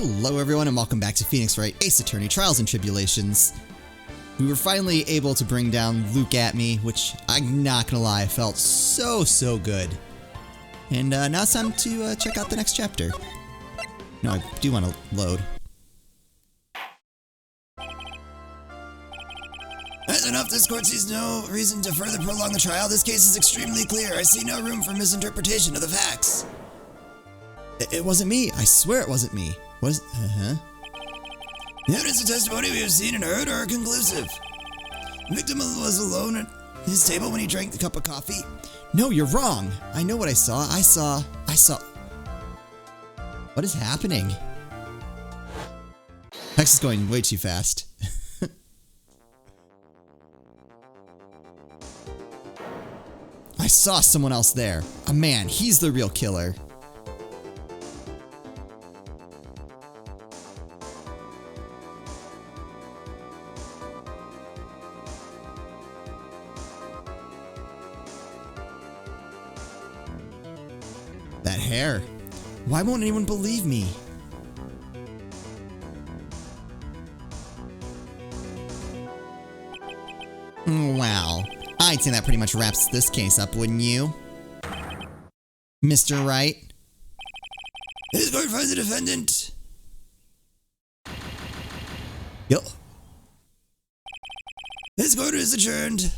Hello everyone and welcome back to Phoenix Wright Ace Attorney Trials and Tribulations. We were finally able to bring down Luke at me, which I'm not gonna lie, felt so good. And now it's time to check out the next chapter. No, I do want to load. That's enough. This court sees no reason to further prolong the trial. This case is extremely clear. I see no room for misinterpretation of the facts. It wasn't me. I swear it wasn't me. Was The evidence and testimony we have seen and heard are conclusive. The victim was alone at his table when he drank the cup of coffee. No, you're wrong. I know what I saw. I saw. What is happening? Hex is going way too fast. I saw someone else there. A man. He's the real killer. That hair. Why won't anyone believe me? Wow. I'd say that pretty much wraps this case up, wouldn't you? Mr. Wright? This court finds the defendant. Yup. This court is adjourned.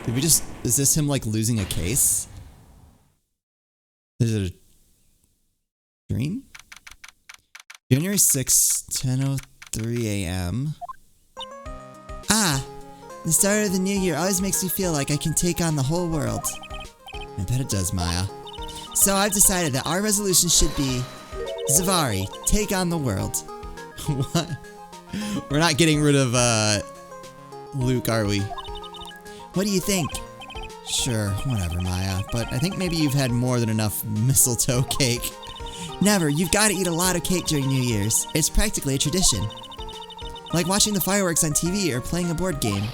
Did we just... Is this him, like, losing a case? Is it a dream? January 6th, 10:03 a.m. Ah! The start of the new year always makes me feel like I can take on the whole world. I bet it does, Maya. So I've decided that our resolution should be... Zavari, take on the world. What? We're not getting rid of, Luke, are we? What do you think? Sure, whatever, Maya, but I think maybe you've had more than enough mistletoe cake. Never, you've got to eat a lot of cake during New Year's. It's practically a tradition. Like watching the fireworks on TV or playing a board game.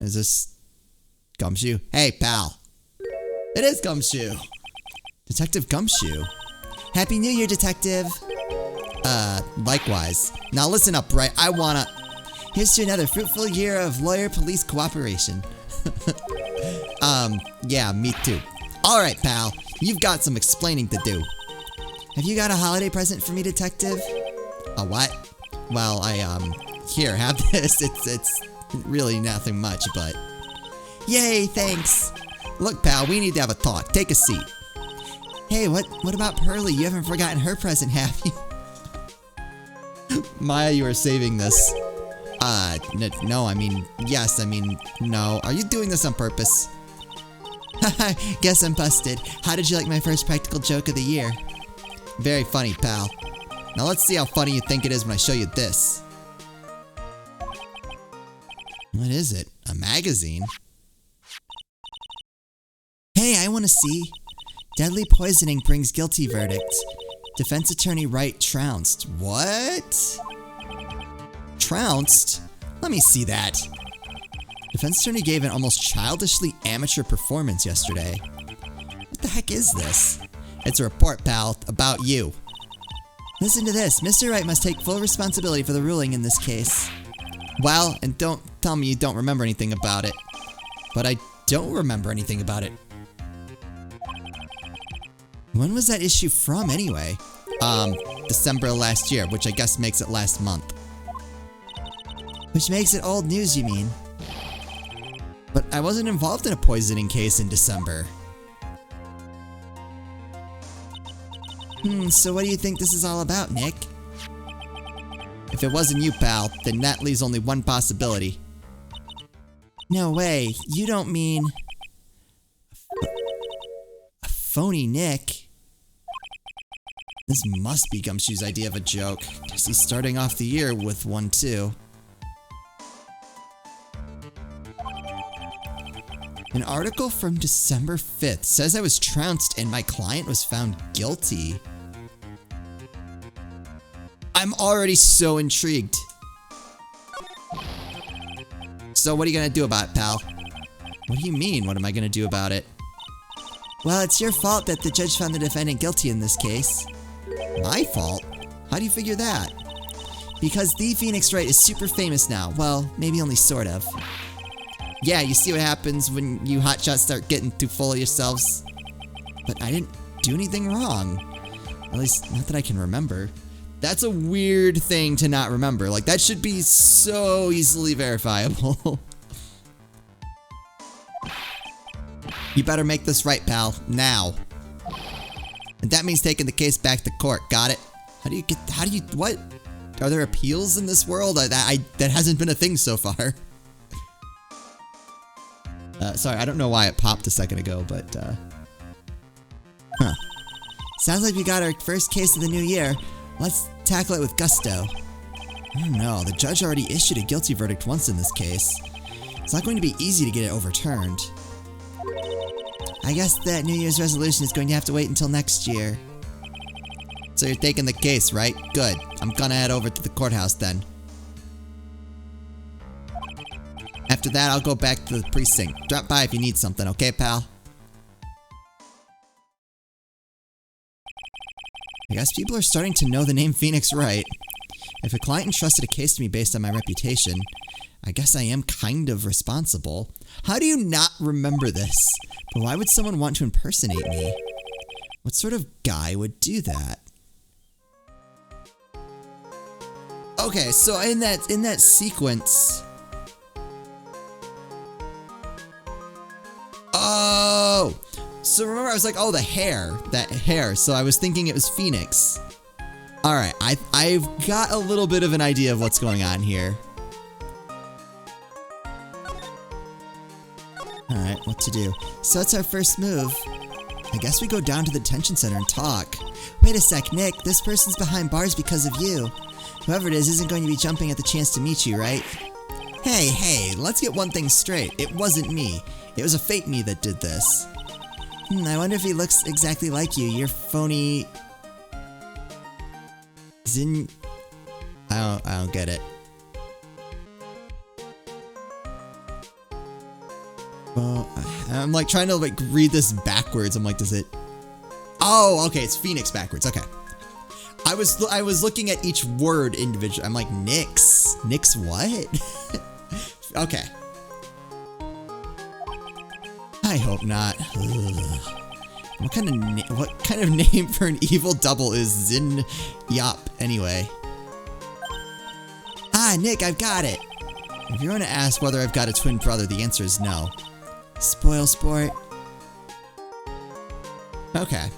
Is this... Gumshoe? Hey, pal. It is Gumshoe. Detective Gumshoe. Happy New Year, Detective. Likewise. Now listen up, Wright. I wanna... Here's to another fruitful year of lawyer-police cooperation. Yeah, me too. Alright, pal. You've got some explaining to do. Have you got a holiday present for me, Detective? A what? Well, here, have this. It's really nothing much, but... Yay, thanks. Look, pal, we need to have a talk. Take a seat. Hey, what about Pearly? You haven't forgotten her present, have you? Maya, you are saving this. No, I mean, yes, I mean, no. Are you doing this on purpose? Haha, guess I'm busted. How did you like my first practical joke of the year? Very funny, pal. Now let's see how funny you think it is when I show you this. What is it? A magazine? Hey, I want to see. Deadly poisoning brings guilty verdict. Defense attorney Wright trounced. What? Trounced? Let me see that. Defense attorney gave an almost childishly amateur performance yesterday. What the heck is this? It's a report, pal, about you. Listen to this. Mr. Wright must take full responsibility for the ruling in this case. Well, and don't tell me you don't remember anything about it. But I don't remember anything about it. When was that issue from, anyway? December last year, which I guess makes it last month. Which makes it old news, you mean? But I wasn't involved in a poisoning case in December. So what do you think this is all about, Nick? If it wasn't you, pal, then that leaves only one possibility. No way, you don't mean... a phony Nick? This must be Gumshoe's idea of a joke. Guess he's starting off the year with one too. An article from December 5th says I was trounced and my client was found guilty. I'm already so intrigued. So what are you gonna do about it, pal? What do you mean, what am I gonna do about it? Well, it's your fault that the judge found the defendant guilty in this case. My fault? How do you figure that? Because the Phoenix Wright is super famous now. Well, maybe only sort of. Yeah, you see what happens when you hotshots start getting too full of yourselves. But I didn't do anything wrong. At least, not that I can remember. That's a weird thing to not remember. Like, that should be so easily verifiable. You better make this right, pal. Now. And that means taking the case back to court. Got it? What? Are there appeals in this world? That hasn't been a thing so far. Sorry, I don't know why it popped a second ago, but, Huh. Sounds like we got our first case of the new year. Let's tackle it with gusto. I don't know, the judge already issued a guilty verdict once in this case. It's not going to be easy to get it overturned. I guess that New Year's resolution is going to have to wait until next year. So you're taking the case, right? Good. I'm gonna head over to the courthouse then. After that, I'll go back to the precinct. Drop by if you need something, okay, pal? I guess people are starting to know the name Phoenix Wright. If a client entrusted a case to me based on my reputation, I guess I am kind of responsible. How do you not remember this? But why would someone want to impersonate me? What sort of guy would do that? Okay, so in that sequence... Oh! So remember I was like, oh, the hair. That hair. So I was thinking it was Phoenix. Alright, I've got a little bit of an idea of what's going on here. Alright, what to do? So it's our first move. I guess we go down to the detention center and talk. Wait a sec, Nick. This person's behind bars because of you. Whoever it is isn't going to be jumping at the chance to meet you, right? Hey, let's get one thing straight. It wasn't me. It was a fake me that did this. I wonder if he looks exactly like you. You're phony... I don't get it. Well, I'm like trying to like read this backwards. I'm like, does it... Oh, okay, it's Phoenix backwards. Okay. I was looking at each word individually. I'm like, Nix. Nix what? Okay. I hope not. Ugh. What kind of name for an evil double is Zin Yop anyway? Ah, Nick, I've got it. If you're going to ask whether I've got a twin brother, the answer is no. Spoil sport. Okay.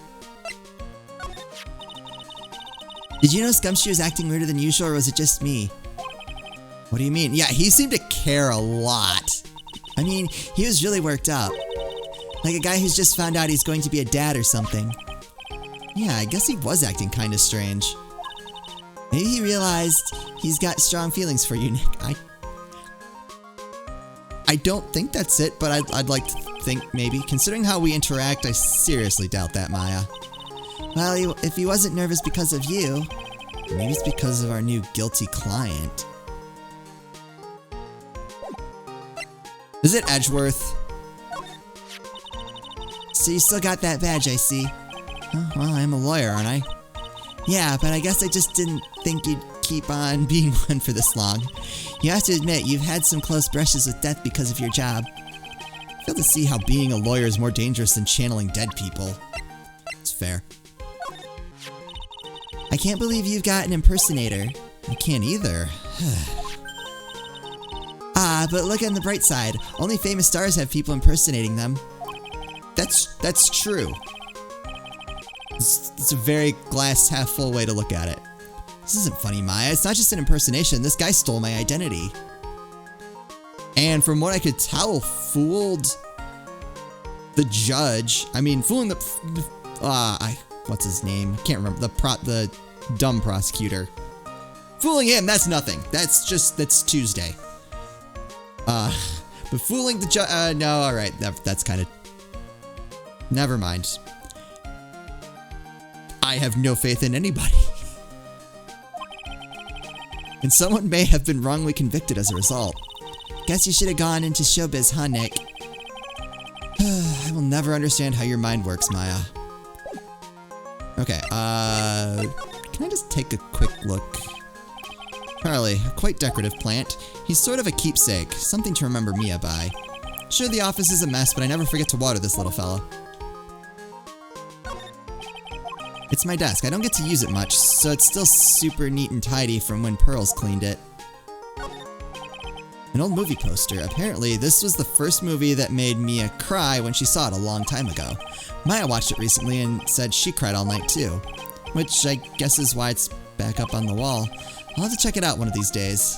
Did you notice Gumshoe was acting weirder than usual, or was it just me? What do you mean? Yeah, he seemed to care a lot. I mean, he was really worked up. Like a guy who's just found out he's going to be a dad or something. Yeah, I guess he was acting kinda strange. Maybe he realized he's got strong feelings for you, Nick. I don't think that's it, but I'd like to think maybe. Considering how we interact, I seriously doubt that, Maya. Well, if he wasn't nervous because of you, maybe it's because of our new guilty client. Is it Edgeworth? So you still got that badge, I see. Oh, well, I'm a lawyer, aren't I? Yeah, but I guess I just didn't think you'd keep on being one for this long. You have to admit, you've had some close brushes with death because of your job. I fail to see how being a lawyer is more dangerous than channeling dead people. It's fair. I can't believe you've got an impersonator. I can't either. Ah, but look on the bright side. Only famous stars have people impersonating them. That's true. It's a very glass half full way to look at it. This isn't funny, Maya. It's not just an impersonation. This guy stole my identity. And from what I could tell, fooled the judge. I mean, fooling the... what's his name? I can't remember. The dumb prosecutor. Fooling him, that's nothing. That's Tuesday. But fooling the judge... no, alright. That's kind of... Never mind. I have no faith in anybody. And someone may have been wrongly convicted as a result. Guess you should have gone into showbiz, huh, Nick? I will never understand how your mind works, Maya. Okay, can I just take a quick look? Charlie, a quite decorative plant. He's sort of a keepsake, something to remember Mia by. Sure, the office is a mess, but I never forget to water this little fella. It's my desk. I don't get to use it much, so it's still super neat and tidy from when Pearls cleaned it. An old movie poster. Apparently, this was the first movie that made Mia cry when she saw it a long time ago. Maya watched it recently and said she cried all night too. Which I guess is why it's back up on the wall. I'll have to check it out one of these days.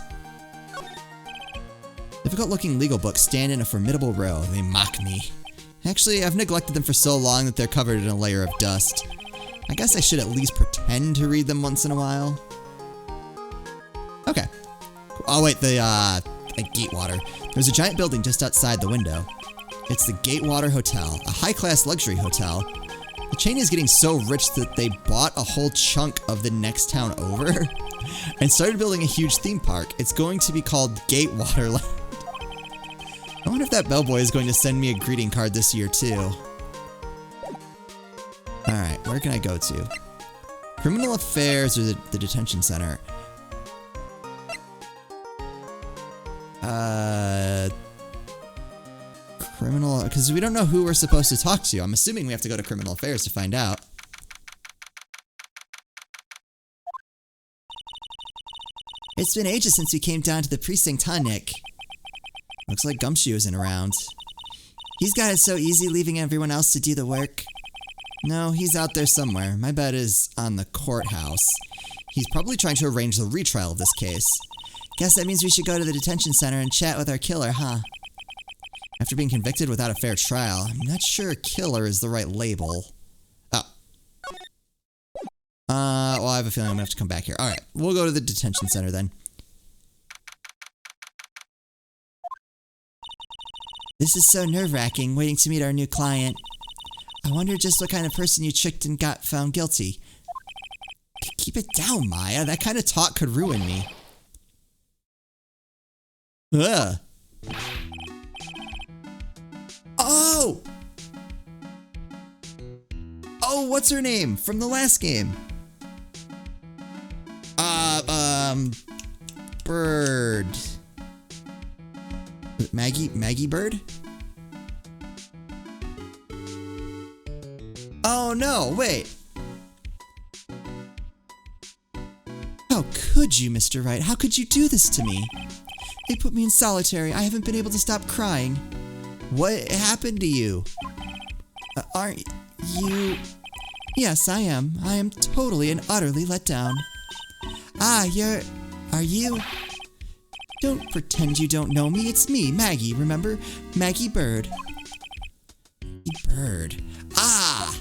Difficult-looking legal books stand in a formidable row. They mock me. Actually, I've neglected them for so long that they're covered in a layer of dust. I guess I should at least pretend to read them once in a while. Okay. Oh wait, the Gatewater. There's a giant building just outside the window. It's the Gatewater Hotel, a high-class luxury hotel. The chain is getting so rich that they bought a whole chunk of the next town over and started building a huge theme park. It's going to be called Gatewaterland. I wonder if that bellboy is going to send me a greeting card this year too. Alright, where can I go to? Criminal Affairs or the detention center? Criminal... Because we don't know who we're supposed to talk to. I'm assuming we have to go to Criminal Affairs to find out. It's been ages since we came down to the precinct, huh, Nick? Looks like Gumshoe isn't around. He's got it so easy leaving everyone else to do the work. No, he's out there somewhere. My bet is on the courthouse. He's probably trying to arrange the retrial of this case. Guess that means we should go to the detention center and chat with our killer, huh? After being convicted without a fair trial, I'm not sure killer is the right label. Oh. Well, I have a feeling I'm gonna have to come back here. Alright, we'll go to the detention center then. This is so nerve-wracking, waiting to meet our new client. I wonder just what kind of person you tricked and got found guilty. Keep it down, Maya. That kind of talk could ruin me. Ugh. Oh! Oh, what's her name? From the last game. Bird. Maggie Bird? Oh no, wait. How could you, Mr. Wright? How could you do this to me? They put me in solitary. I haven't been able to stop crying. What happened to you? Aren't you... Yes, I am. I am totally and utterly let down. Ah, are you... Don't pretend you don't know me. It's me, Maggie, remember? Maggie Bird. Maggie Bird. Ah!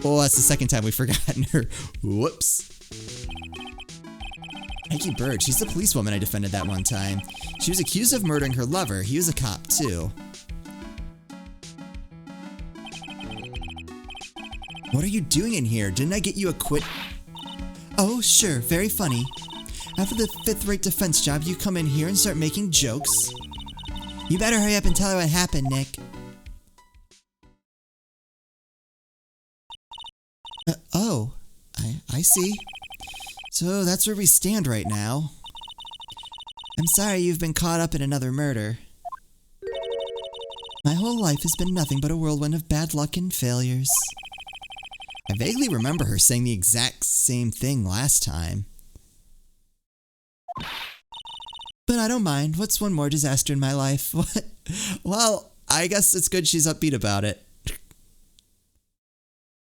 Oh, that's the second time we've forgotten her. Whoops. Maggie Bird. She's the policewoman I defended that one time. She was accused of murdering her lover. He was a cop, too. What are you doing in here? Didn't I get you a quit? Oh, sure. Very funny. After the fifth-rate defense job, you come in here and start making jokes. You better hurry up and tell her what happened, Nick. Oh, I see. So that's where we stand right now. I'm sorry you've been caught up in another murder. My whole life has been nothing but a whirlwind of bad luck and failures. I vaguely remember her saying the exact same thing last time. But I don't mind. What's one more disaster in my life? What? Well, I guess it's good she's upbeat about it.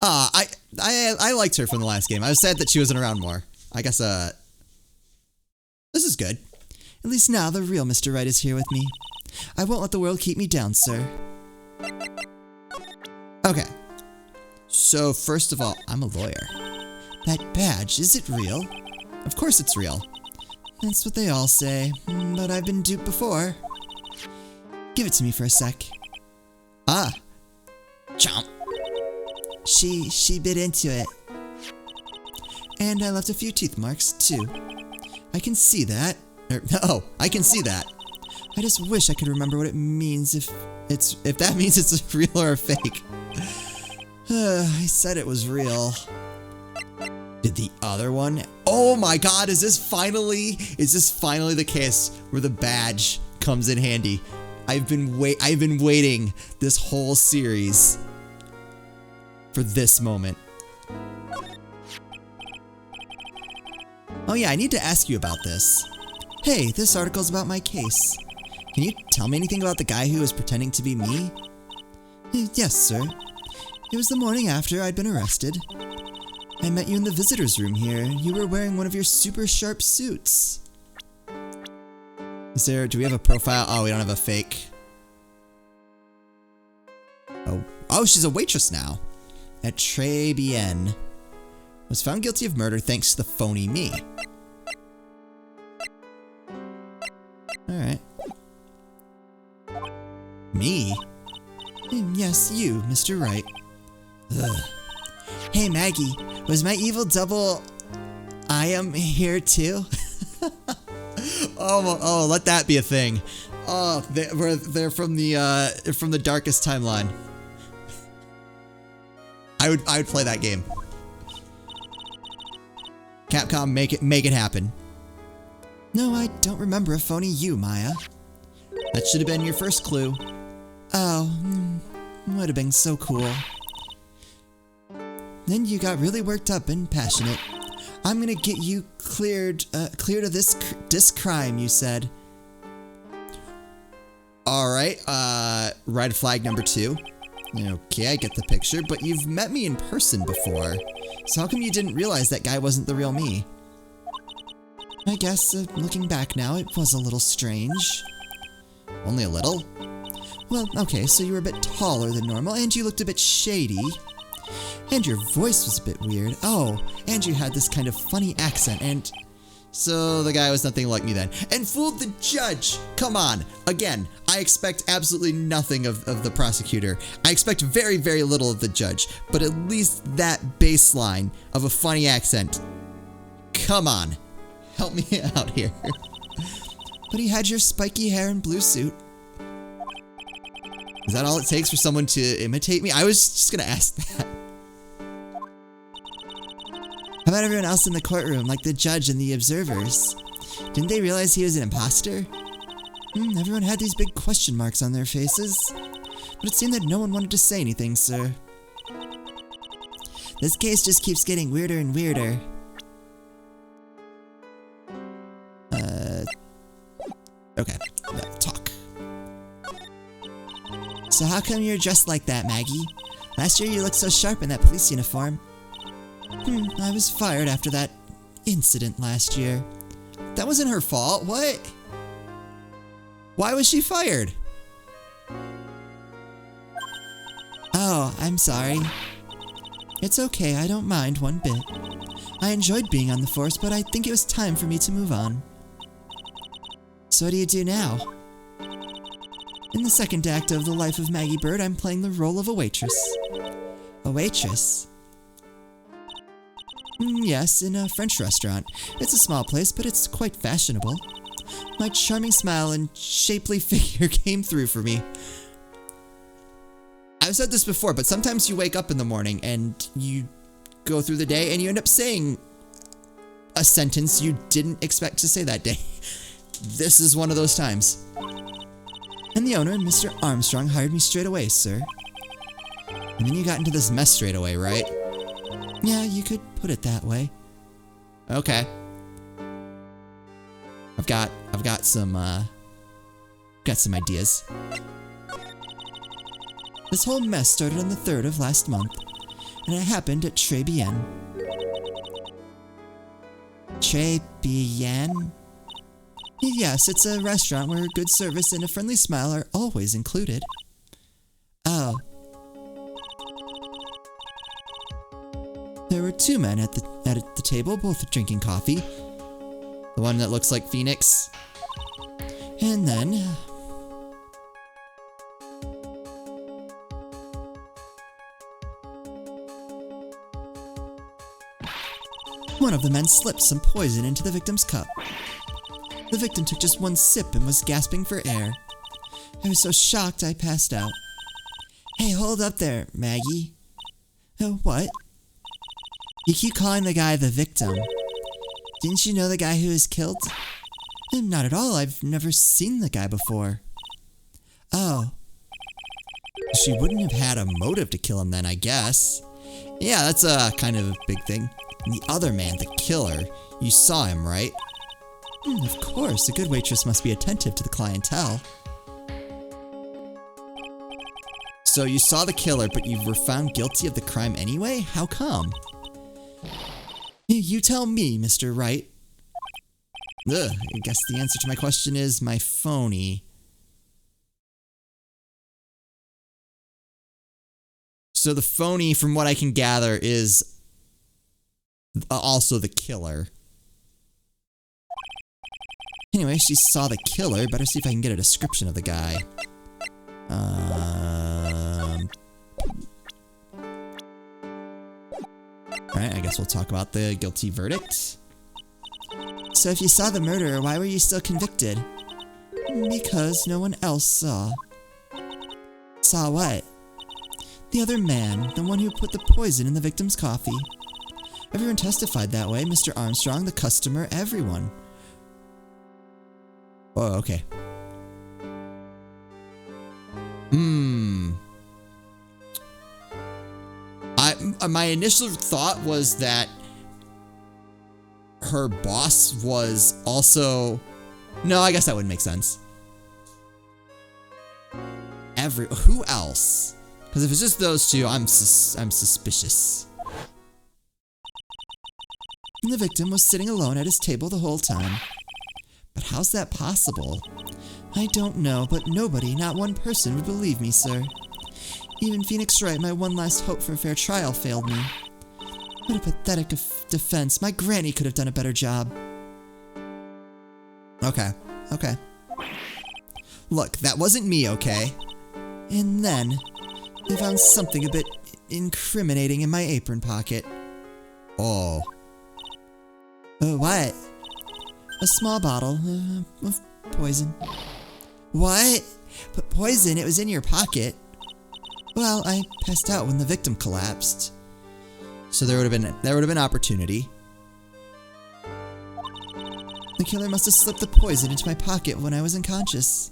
I liked her from the last game. I was sad that she wasn't around more. I guess, this is good. At least now the real Mr. Wright is here with me. I won't let the world keep me down, sir. Okay. So, first of all, I'm a lawyer. That badge, is it real? Of course it's real. That's what they all say, but I've been duped before. Give it to me for a sec. Ah. Chomp. She bit into it. And I left a few teeth marks, too. I can see that. I can see that. I just wish I could remember what it means if that means it's real or a fake. I said it was real. Did the other one? Oh my god, is this finally the case where the badge comes in handy? I've been waiting this whole series for this moment. Oh yeah, I need to ask you about this. Hey, this article's about my case. Can you tell me anything about the guy who was pretending to be me? Yes, sir. It was the morning after I'd been arrested. I met you in the visitor's room here. You were wearing one of your super sharp suits. Do we have a profile? Oh, we don't have a fake. Oh, she's a waitress now. At Tribulations. Was found guilty of murder thanks to the phony me. Alright. Me? Yes, you, Mr. Wright. Ugh. Hey, Maggie, was my evil double I am here too? oh, let that be a thing. Oh, they're from the darkest timeline. I would play that game. Capcom, make it happen. No, I don't remember a phony you, Maya. That should have been your first clue. Oh, would have been so cool. Then you got really worked up and passionate. I'm gonna get you cleared of this crime, you said. Alright, red flag number 2. Okay, I get the picture, but you've met me in person before. So how come you didn't realize that guy wasn't the real me? I guess, looking back now, it was a little strange. Only a little? Well, okay, so you were a bit taller than normal, and you looked a bit shady. And your voice was a bit weird. Oh, and you had this kind of funny accent, and... So the guy was nothing like me then. And fooled the judge! Come on! Again, I expect absolutely nothing of the prosecutor. I expect very, very little of the judge. But at least that baseline of a funny accent. Come on. Help me out here. But he had your spiky hair and blue suit. Is that all it takes for someone to imitate me? I was just gonna ask that. How about everyone else in the courtroom, like the judge and the observers? Didn't they realize he was an imposter? Everyone had these big question marks on their faces. But it seemed that no one wanted to say anything, sir. This case just keeps getting weirder and weirder. Okay, talk. So how come you're dressed like that, Maggie? Last year you looked so sharp in that police uniform. I was fired after that incident last year. That wasn't her fault. What? Why was she fired? Oh, I'm sorry. It's okay, I don't mind one bit. I enjoyed being on the force, but I think it was time for me to move on. So what do you do now? In the second act of The Life of Maggie Bird, I'm playing the role of a waitress. A waitress? Yes, in a French restaurant. It's a small place, but it's quite fashionable. My charming smile and shapely figure came through for me. I've said this before, but sometimes you wake up in the morning and you go through the day and you end up saying a sentence you didn't expect to say that day. This is one of those times. And the owner, Mr. Armstrong, hired me straight away, sir. And then you got into this mess straight away, right? Yeah, you could put it that way. Okay. I've got some ideas. This whole mess started on the 3rd of last month, and it happened at Tribulations. Tribulations? Yes, it's a restaurant where good service and a friendly smile are always included. Oh. There were 2 men at the table, both drinking coffee. The one that looks like Phoenix. And then... one of the men slipped some poison into the victim's cup. The victim took just 1 sip and was gasping for air. I was so shocked I passed out. Hey, hold up there, Maggie. What? You keep calling the guy the victim. Didn't you know the guy who was killed? Not at all. I've never seen the guy before. Oh. She wouldn't have had a motive to kill him then, I guess. Yeah, that's a kind of a big thing. And the other man, the killer, you saw him, right? Of course, a good waitress must be attentive to the clientele. So you saw the killer, but you were found guilty of the crime anyway? How come? You tell me, Mr. Wright. Ugh, I guess the answer to my question is my phony. So the phony, from what I can gather, is also the killer. Anyway, she saw the killer. Better see if I can get a description of the guy. Alright, I guess we'll talk about the guilty verdict. So if you saw the murderer, why were you still convicted? Because no one else saw. Saw what? The other man, the one who put the poison in the victim's coffee. Everyone testified that way. Mr. Armstrong, the customer, everyone. Oh, okay. My initial thought was that her boss was also... No, I guess that wouldn't make sense. Who else? Because if it's just those two, I'm suspicious. And the victim was sitting alone at his table the whole time. But how's that possible? I don't know, but nobody, not one person, would believe me, sir. Even Phoenix Wright, my one last hope for a fair trial, failed me. What a pathetic defense. My granny could have done a better job. Okay. Look, that wasn't me, okay? And then, they found something a bit incriminating in my apron pocket. Oh. What? A small bottle of poison. What? But poison, it was in your pocket. Well, I passed out when the victim collapsed. So there would have been opportunity. The killer must have slipped the poison into my pocket when I was unconscious.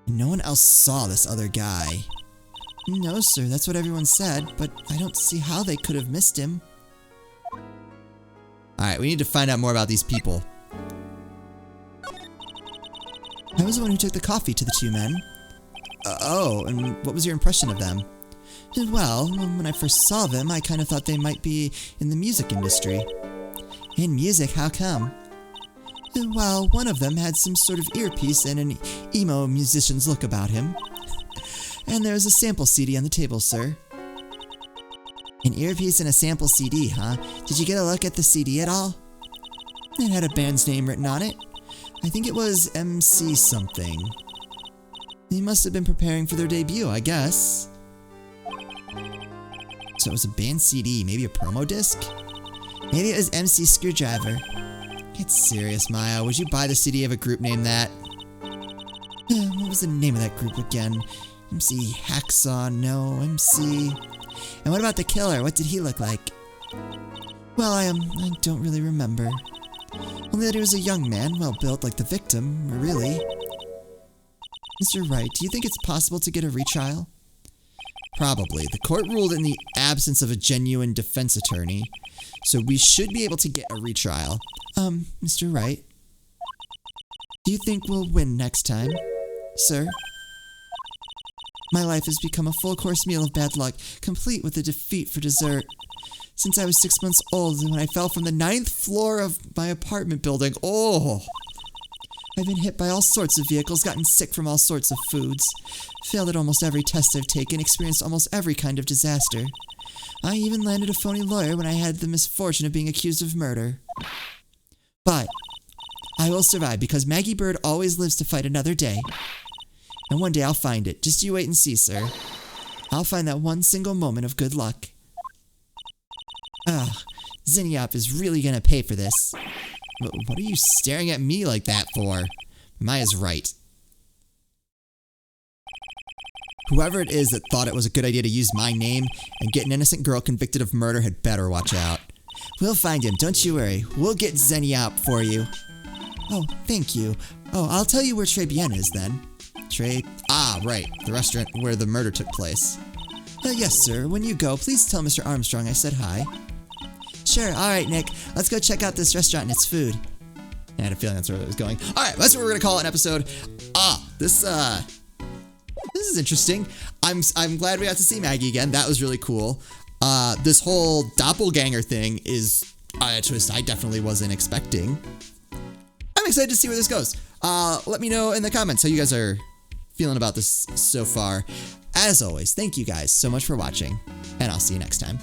No one else saw this other guy. No, sir, that's what everyone said, but I don't see how they could have missed him. Alright, we need to find out more about these people. I was the one who took the coffee to the two men. Oh, and what was your impression of them? Well, when I first saw them, I kind of thought they might be in the music industry. In music, how come? Well, one of them had some sort of earpiece and an emo musician's look about him. And there was a sample CD on the table, sir. An earpiece and a sample CD, huh? Did you get a look at the CD at all? It had a band's name written on it. I think it was MC something. They must have been preparing for their debut, I guess. So it was a band CD, maybe a promo disc? Maybe it was MC Screwdriver. Get serious, Maya. Would you buy the CD of a group named that? What was the name of that group again? MC Hacksaw, no, MC... And what about the killer? What did he look like? Well, I don't really remember. Only that he was a young man, well-built like the victim, really. Mr. Wright, do you think it's possible to get a retrial? Probably. The court ruled in the absence of a genuine defense attorney, so we should be able to get a retrial. Mr. Wright, do you think we'll win next time, sir? My life has become a full-course meal of bad luck, complete with a defeat for dessert. Since I was 6 months old and when I fell from the 9th floor of my apartment building, I've been hit by all sorts of vehicles, gotten sick from all sorts of foods, failed at almost every test I've taken, experienced almost every kind of disaster. I even landed a phony lawyer when I had the misfortune of being accused of murder. But I will survive because Maggie Bird always lives to fight another day. And one day I'll find it. Just you wait and see, sir. I'll find that one single moment of good luck. Zinniop is really gonna pay for this. What are you staring at me like that for? Maya's right. Whoever it is that thought it was a good idea to use my name and get an innocent girl convicted of murder had better watch out. We'll find him, don't you worry. We'll get Zenny out for you. Oh, thank you. Oh, I'll tell you where Tribulations is then. Right, the restaurant where the murder took place. Yes, sir. When you go, please tell Mr. Armstrong I said hi. Sure, alright, Nick. Let's go check out this restaurant and its food. I had a feeling that's where it was going. Alright, that's what we're gonna call an episode. This is interesting. I'm glad we got to see Maggie again. That was really cool. This whole doppelganger thing is a twist I definitely wasn't expecting. I'm excited to see where this goes. Let me know in the comments how you guys are feeling about this so far. As always, thank you guys so much for watching, and I'll see you next time.